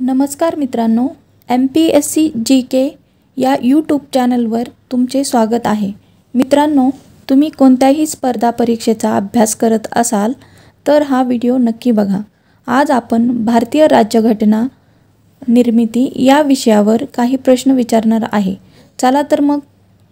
नमस्कार मित्रांनो, MPSC GK या यूट्यूब चॅनलवर तुमचे स्वागत आहे। मित्रांनो, तुम्ही कोणत्याही स्पर्धा परीक्षेचा अभ्यास करत असाल तर हा व्हिडिओ नक्की बघा। आज आपण भारतीय राज्यघटना निर्मिती या विषयावर काही प्रश्न विचारणार आहे। चला तर मग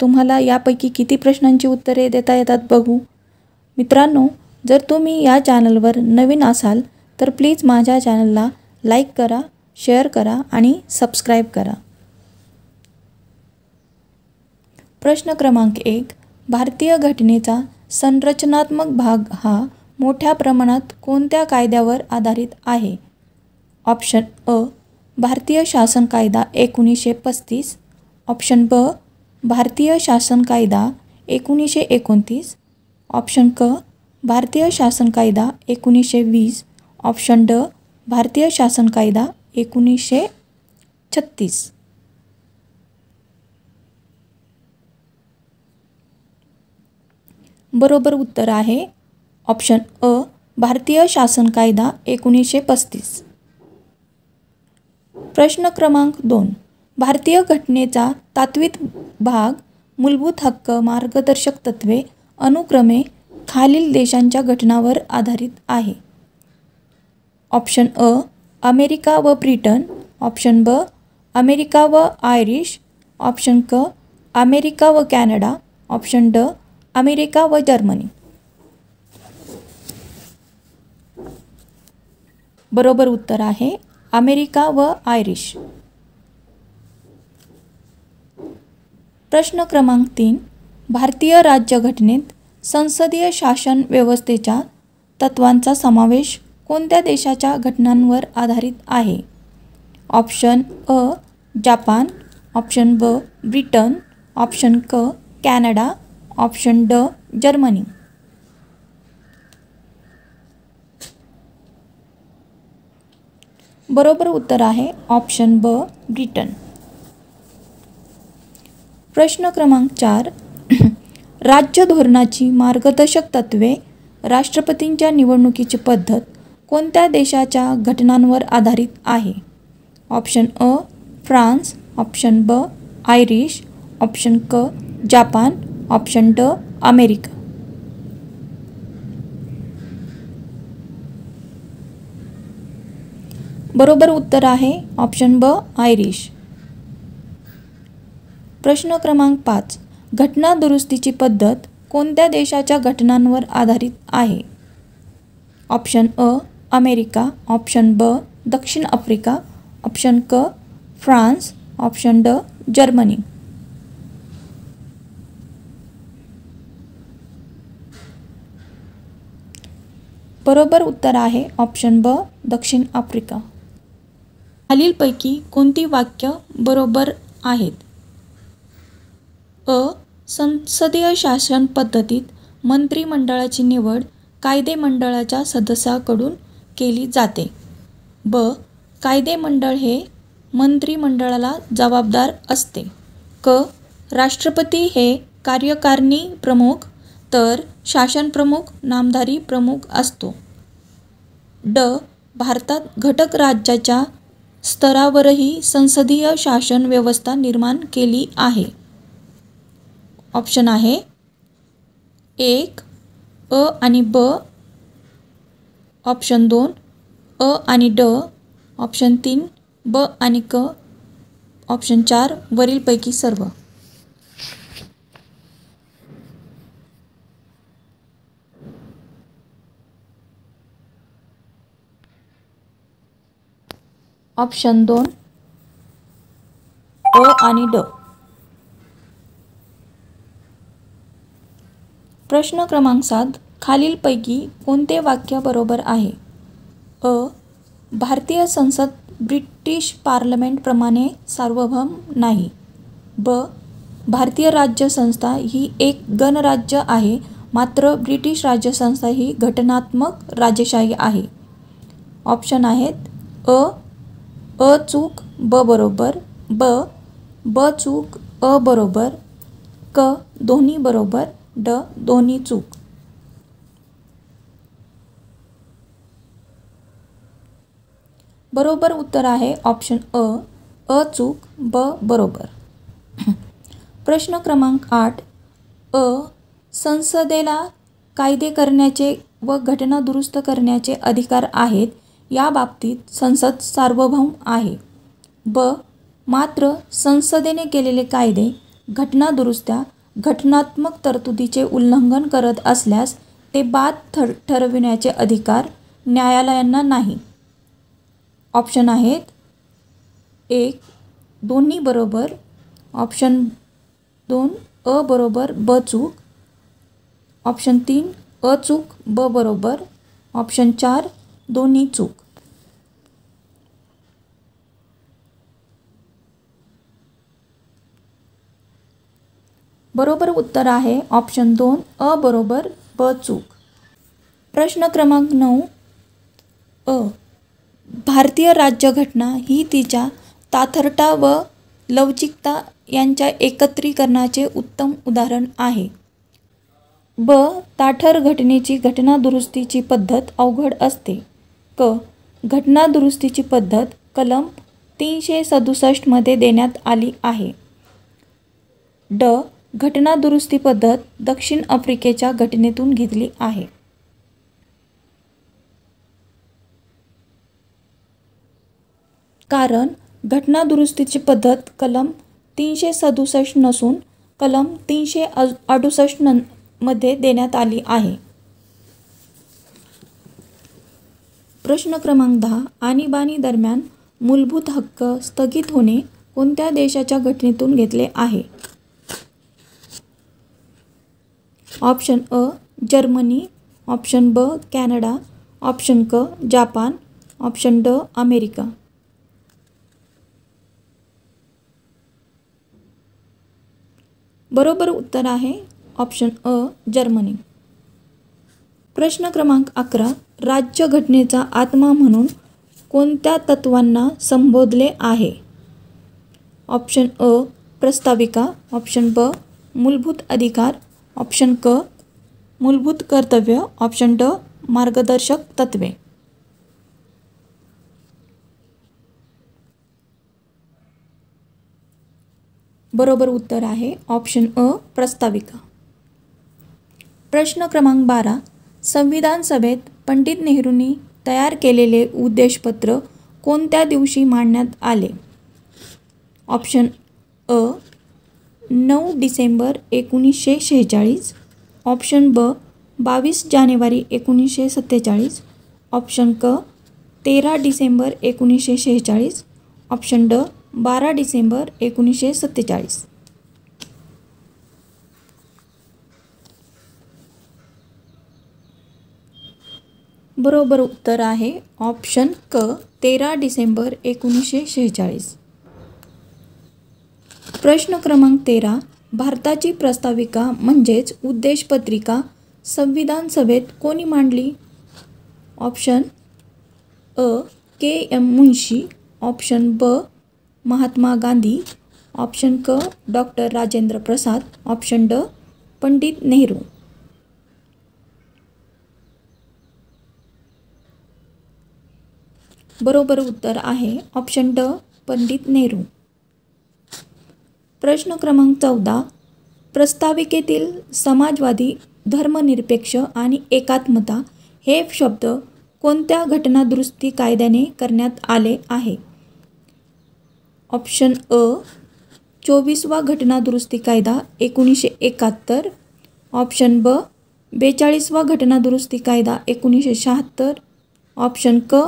तुम्हाला यापैकी किती प्रश्नांची उत्तरे देता येतात बघू। मित्रांनो, जर तुम्ही या चॅनलवर नवीन असाल तर प्लीज माझ्या चॅनलला लाईक करा, शेअर करा आणि सबस्क्राइब करा। प्रश्न क्रमांक 1, भारतीय घटनेचा संरचनात्मक भाग हा मोठ्या प्रमाणात कोणत्या कायद्यावर आधारित आहे? ऑप्शन अ, भारतीय शासन कायदा 1935, ऑप्शन ब, भारतीय शासन कायदा 1929, ऑप्शन क, भारतीय शासन कायदा 1920, ऑप्शन ड, भारतीय शासन कायदा 1936। बरोबर उत्तर आहे ऑप्शन अ, भारतीय शासन कायदा 1935। प्रश्न क्रमांक 2, भारतीय घटनेचा तात्विक भाग मूलभूत हक्क मार्गदर्शक तत्त्वे अनुक्रमे खालील देशांच्या घटनांवर आधारित आहे? ऑप्शन अ, अमेरिका व ब्रिटन, ऑप्शन ब, अमेरिका व आयरिश, ऑप्शन क, अमेरिका व कॅनडा, ऑप्शन ड, अमेरिका व जर्मनी। बरोबर उत्तर आहे अमेरिका व आयरिश। प्रश्न क्रमांक 3, भारतीय राज्यघटनेत संसदीय शासन व्यवस्थेच्या तत्वांचा समावेश कोणत्या देशाच्या घटनांवर आधारित आहे? ऑप्शन अ, जपान, ऑप्शन ब, ब्रिटन, ऑप्शन क, कॅनडा, ऑप्शन ड, जर्मनी। बरोबर उत्तर आहे ऑप्शन ब, ब्रिटन। प्रश्न क्रमांक 4, राज्य धोरणाची मार्गदर्शक तत्त्वे राष्ट्रपतींच्या निवडणुकीची पद्धत कोणत्या देशाच्या घटनांवर आधारित आहे? ऑप्शन अ, फ्रान्स, ऑप्शन ब, आयरिश, ऑप्शन क, जपान, ऑप्शन ड, अमेरिका। बरोबर उत्तर आहे ऑप्शन ब, आयरिश। प्रश्न क्रमांक 5, घटना दुरुस्तीची पद्धत कोणत्या देशाच्या घटनांवर आधारित आहे? ऑप्शन अ, अमेरिका, ऑप्शन ब, दक्षिण आफ्रिका, ऑप्शन क, फ्रान्स, ऑप्शन ड, जर्मनी। बरोबर उत्तर आहे ऑप्शन ब, दक्षिण आफ्रिका। खालीलपैकी कोणती वाक्य बरोबर आहेत? अ, संसदीय शासन पद्धतीत मंत्रिमंडळाची निवड कायदेमंडळाच्या सदस्याकडून केली जाते। ब, कायदेमंडळ हे मंत्रिमंडळाला जबाबदार असते। क, राष्ट्रपती हे कार्यकारिणी प्रमुख तर शासन प्रमुख नामधारी प्रमुख असतो। ड, भारतात घटक राज्याच्या स्तरावरही संसदीय शासन व्यवस्था निर्माण केली आहे। ऑप्शन आहे 1, अ आणि ब, ऑप्शन 2, अ आणि ड, ऑप्शन 3, ब आणि क, ऑप्शन 4, वरीलपैकी सर्व। ऑप्शन 2, अ आणि ड। प्रश्न क्रमांक 7, खालीलपैकी कोणते वाक्य बरोबर आहे? अ, भारतीय संसद ब्रिटिश पार्लमेंटप्रमाणे सार्वभौम नाही। ब, भारतीय राज्यसंस्था ही एक गणराज्य आहे मात्र ब्रिटिश राज्यसंस्था ही घटनात्मक राजेशाही आहे। ऑप्शन आहेत अ, अ चूक ब बरोबर, ब, ब चूक अ बरोबर, क, दोन्ही बरोबर, ड, दोन्ही चूक। बरोबर उत्तर आहे ऑप्शन अ चूक, ब बरोबर. प्रश्न क्रमांक 8. संसदेला कायदे करण्याचे व घटना दुरुस्त करण्याचे अधिकार आहेत. या बाबतीत संसद सार्वभौम आहे. ब. मात्र संसदेने केलेले कायदे, घटना दुरुस्त्या घटनात्मक तरतुदीचे उल्लंघन करत असल्यास ते बाद ठरविण्याचे अधिकार न्यायालयांना नाही. ऑप्शन आहेत: 1. दोन्ही बरोबर. ऑप्शन 2. अ बरोबर, ब चूक. ऑप्शन 3. अ चूक, ब बरोबर. ऑप्शन 4. दोन्ही चूक. बरोबर उत्तर आहे ऑप्शन 2. अ बरोबर, ब चूक. प्रश्न क्रमांक 9. भारतीय राज्यघटना ही तिच्या ताठरता व लवचिकता यांच्या एकत्रीकरणाचे उत्तम उदाहरण आहे. ब. ताठर घटनेची घटना दुरुस्तीची पद्धत अवघड असते. क. घटना दुरुस्तीची पद्धत कलम 367 मध्ये देण्यात आली आहे. ड. घटना दुरुस्ती पद्धत दक्षिण आफ्रिकेच्या घटनेतून घेतली आहे. कारण घटना दुरुस्तीची पद्धत कलम 367 नसून कलम 368 मध्ये देण्यात आली आहे. प्रश्न क्रमांक 10. आणीबाणी दरम्यान मूलभूत हक्क स्थगित होणे कोणत्या देशाच्या घटनेतून घेतले आहे? ऑप्शन अ. जर्मनी. ऑप्शन ब. कॅनडा. ऑप्शन क. जापान. ऑप्शन ड. अमेरिका. बरोबर उत्तर आहे ऑप्शन अ. जर्मनी. प्रश्न क्रमांक 11. राज्यघटनेचा आत्मा म्हणून कोणत्या तत्त्वांना संबोधले आहे? ऑप्शन अ. प्रस्ताविका. ऑप्शन ब. मूलभूत अधिकार. ऑप्शन क. मूलभूत कर्तव्य. ऑप्शन ड. मार्गदर्शक तत्त्वे. बरोबर उत्तर आहे ऑप्शन अ. प्रस्ताविका. प्रश्न क्रमांक 12. संविधान सभेत पंडित नेहरूंनी तयार केलेले उद्देशपत्र कोणत्या दिवशी मांडण्यात आले? ऑप्शन अ. 9 डिसेंबर 1946. ऑप्शन ब. 22 जानेवारी 1947. ऑप्शन क. 13 डिसेंबर 1946. ऑप्शन ड. 12 डिसेंबर 1947. बरोबर उत्तर आहे ऑप्शन क. 13 डिसेंबर 1946. प्रश्न क्रमांक 13. भारताची प्रस्ताविका म्हणजेच उद्देशपत्रिका संविधान सभेत कोणी मांडली? ऑप्शन अ. के. एम. मुन्शी. ऑप्शन ब. महात्मा गांधी. ऑप्शन क. डॉक्टर राजेंद्र प्रसाद. ऑप्शन ड. पंडित नेहरू. बरोबर उत्तर आहे ऑप्शन ड. पंडित नेहरू. प्रश्न क्रमांक 14. प्रस्ताविकेतील समाजवादी, धर्मनिरपेक्ष आणि एकात्मता हे शब्द कोणत्या घटना दुरुस्ती कायद्याने करण्यात आले आहे? ऑप्शन अ. 24वा घटना दुरुस्ती कायदा 1971. ऑप्शन ब. 42वा घटना दुरुस्ती कायदा 1976. ऑप्शन क.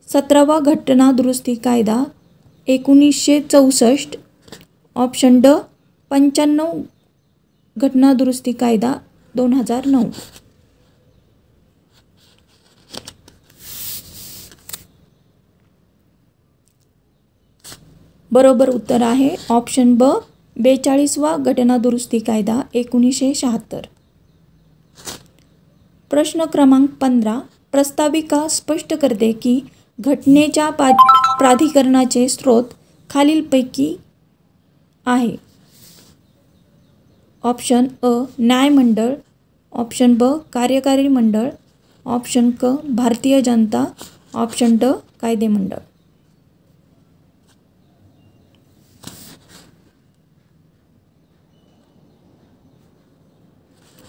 17वा घटना दुरुस्ती कायदा 1964. ऑप्शन ड. 95 घटना दुरुस्ती कायदा 2009. बरोबर उत्तर आहे ऑप्शन ब. 42वा घटना दुरुस्ती कायदा 1976. प्रश्न क्रमांक 15. प्रस्ताविका स्पष्ट करते की घटनेच्या प्राधिकरणाचे स्रोत खालीलपैकी आहे. ऑप्शन अ. न्यायमंडळ. ऑप्शन ब. कार्यकारी मंडळ. ऑप्शन क. भारतीय जनता. ऑप्शन ड. कायदेमंडळ.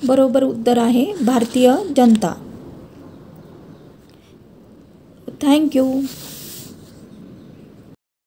बरोबर उत्तर आहे भारतीय जनता. थँक्यू.